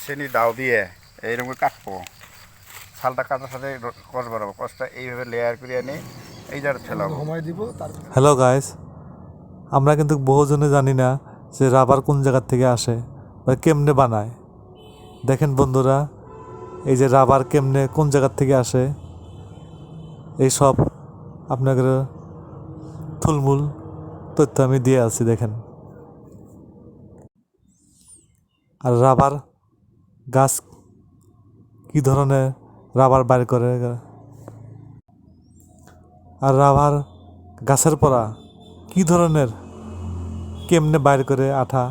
শ্রেণী দাও দিয়ে এইরকম কাটবো, ছালটা কাটার সাথে কষ বাড়াবো, কষটা এইভাবে লেয়ার করে আনি এই জায়গায় ফেলাবো। হ্যালো গাইস, আমরা কিন্তু বহুজনে জানি না যে রাবার কোন জায়গার থেকে আসে বা কেমনে বানায়। দেখেন বন্ধুরা, এই যে রাবার কেমনে কোন জায়গার থেকে আসে এই সব আপনাদের থুলমূল তথ্য আমি দিয়ে আছি দেখেন। আর রাবার গাছ কি ধরনের রাবার বাইর করে, আর রাবার গাছের পরা কি ধরনের কেমনে বাইর করে আঠা,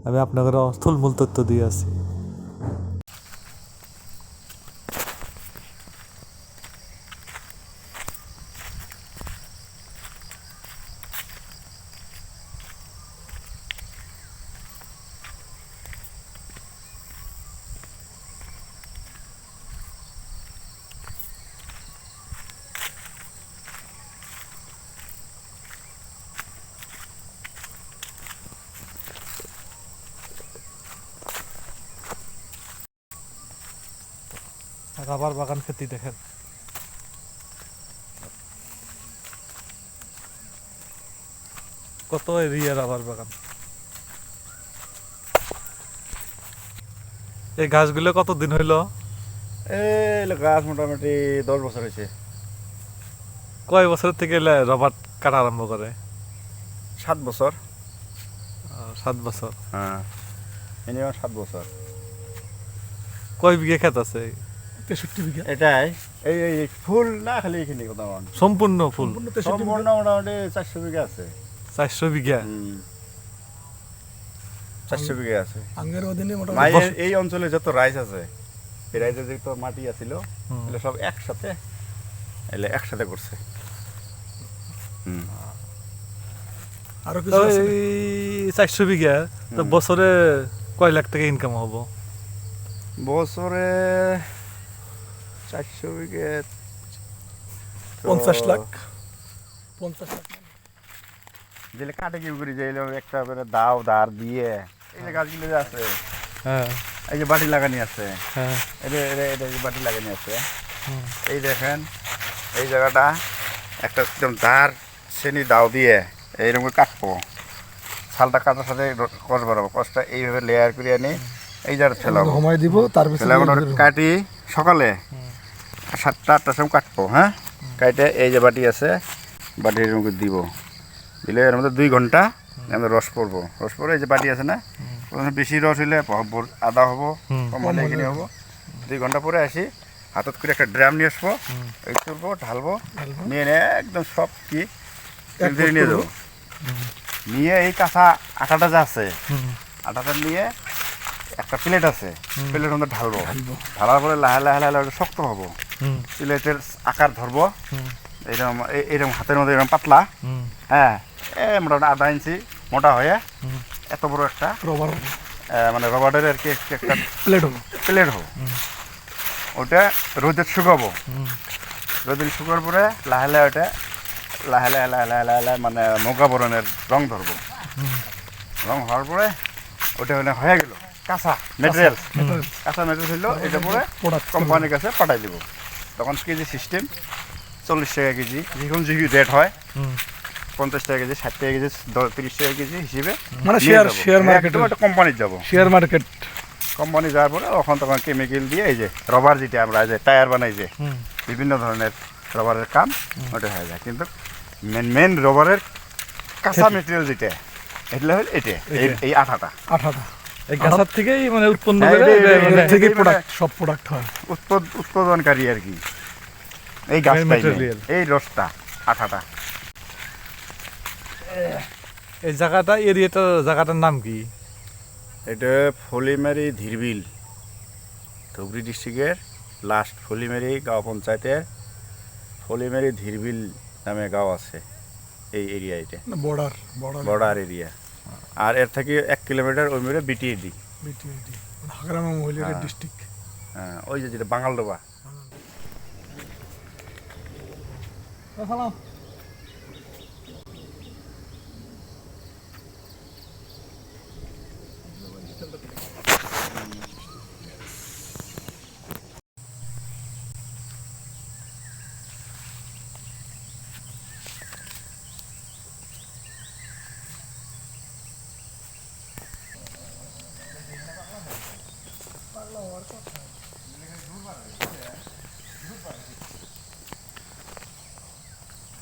আমি আপনাদের থুলমূল তথ্য দিয়ে আছি। রাবার বাগান খেতে দেখেন, কত এরিয়া রাবার বাগান। এই গাছগুলো কতদিন হইলো? এই গাছ মোটামুটি 10 বছর হয়েছে। কয় বছর থেকে রবার কাটা আরম্ভ করে? 7 বছর। 7 বছর। হ্যাঁ, মিনিমাম 7 বছর। কয় বিঘা ক্ষেত আছে? 63 বিঘা। এটাই এই এই ফুল না খালি এখানে কথা বল, সম্পূর্ণ ফুল সম্পূর্ণ মোটামুটি 400 বিঘা আছে। 400 বিঘা। 400 বিঘা আছে। আঙ্গের অধীনে মোটামুটি মায়ের এই অঞ্চলে যত রাইস আছে, এই রাইসের যত মাটি আছিল এগুলো সব একসাথে একসাথে করছে। আরো কিছু আছে। এই 400 বিঘা তো বছরে কয় লাখ টাকা ইনকাম হবো? বছরে 400 বিঘা 50 লাখ। 50 লাখ যেলে কাটে কি করি, যে একটা করে দাও দাঁড় দিয়ে এই যে গাছগুলো যে আছে, হ্যাঁ এই যে বাটি লাগানি আছে, হ্যাঁ এটা বাটি লাগানি আছে, এই দেখেন এই জায়গাটা একটা একদম দাঁড় শ্রেণী দাও দিয়ে এইরকম করে কাটবো, ছালটা কাটার সাথে কষ বাড়াবো, কষটা এইভাবে লেয়ার করে আনি এই জায়গায় ফেলাবো। সময় দিব, তার কাটি সকালে 7টা 8টার সময় কাটবো। হ্যাঁ, কাটে এই যে বাটি আছে, বাটি এরকম করে দিব, দিলে এর মধ্যে 2 ঘন্টা আমরা রস পড়বো। রস পরে এই যে বাটি আছে না, বেশি রস হইলে আদা হবো, কম হলে এখানে হবো। 2 ঘন্টা পরে আসি, হাতত করে একটা ড্রাম নিয়ে আসবো, এই তুলবো, ঢালবো, নিয়ে একদম সব কি নিয়ে যাবো। নিয়ে এই কাঁচা আটাটা যা আছে, আটাটা নিয়ে একটা প্লেট আছে, প্লেটের মধ্যে ঢালবো, ঢালার পরে লাহে লাহে লাহে লাহে শক্ত হবো, প্লেটের আকার ধরবো এইরকম, এইরকম হাতের মধ্যে এরকম পাতলা, হ্যাঁ মোটামুটি 1/2 ইঞ্চি মোটা হয়ে এত বড় একটা রবার মানে রবারের আর কি একটা প্লেট হবো। ওটা রোদে শুকাবো, রোদে শুকার পরে লাহে লাহে ওটা লাহে লাহে লাহে লাহে লাহে লাহে মানে নৌকা বরণের রং ধরবো। রং হওয়ার পরে ওটা হয়ে গেল কাঁচা মেটেরিয়াল, কাঁচা মেটেরিয়াল হইলো, এটা পরে কোম্পানির কাছে পাঠাই দিব। তখন কেজি সিস্টেম 40 টাকা কেজি, যেরকম যে রেট হয়, 50 টাকা কেজি, 60 টাকা কেজি, 30 টাকা কেজি হিসেবে, মানে শেয়ার মার্কেটে একটা কোম্পানি যাব। শেয়ার মার্কেট কোম্পানি যাওয়ার পরে তখন কেমিক্যাল দিয়ে এই যে রবার যেটা আমরা যে টায়ার বানাই, যে বিভিন্ন ধরনের রবারের কাম ওটা হয়ে যায়। কিন্তু মেন রবারের কাঁচা মেটেরিয়াল যেটা, এটা হল এটা এই আঠাটা এই গাছের থেকেই মানে উৎপন্ন হ্যাঁ, করে থেকে প্রোডাক্ট, সব প্রোডাক্ট হয়, উৎপাদনকারী আর কি এই গাছটাই, এই রসটা আঠাটা। এই জায়গাটা জায়গাটার নাম কি? এটা ফলিমারি ধীরবিল, ধুবড়ী ডিস্ট্রিক্টের লাস্ট ফলিমারি গাঁও পঞ্চায়েতের ফলিমারি ধীরবিল নামে গাঁও আছে এই এরিয়া, এটা বর্ডার এরিয়া। আর এর থেকে 1 কিলোমিটার ওই মেরে বিটিএডি, হাগরামা মহিলার ডিস্ট্রিক্ট। হ্যাঁ, ওই যে যেটা বাঙালডোবা।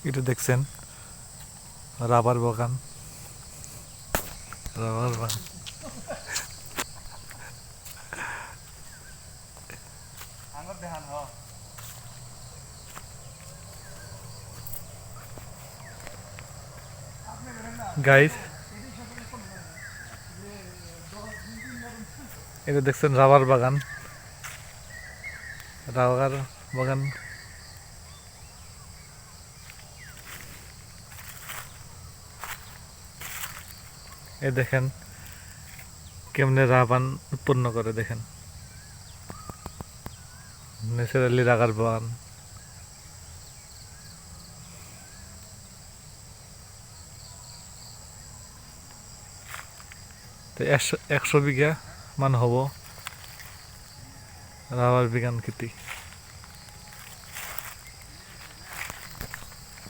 এটা দেখছেন রাবার বাগান, রাবার বাগান। গাইস, এটা দেখছেন রাবার বাগান, রাবার বাগান। এ দেখেন কেমনে রাবান উৎপন্ন করে, দেখেন ন্যাচারালি রাবার বাগান। তো 100 বিঘা মান হব রাবার বাগান খেতি।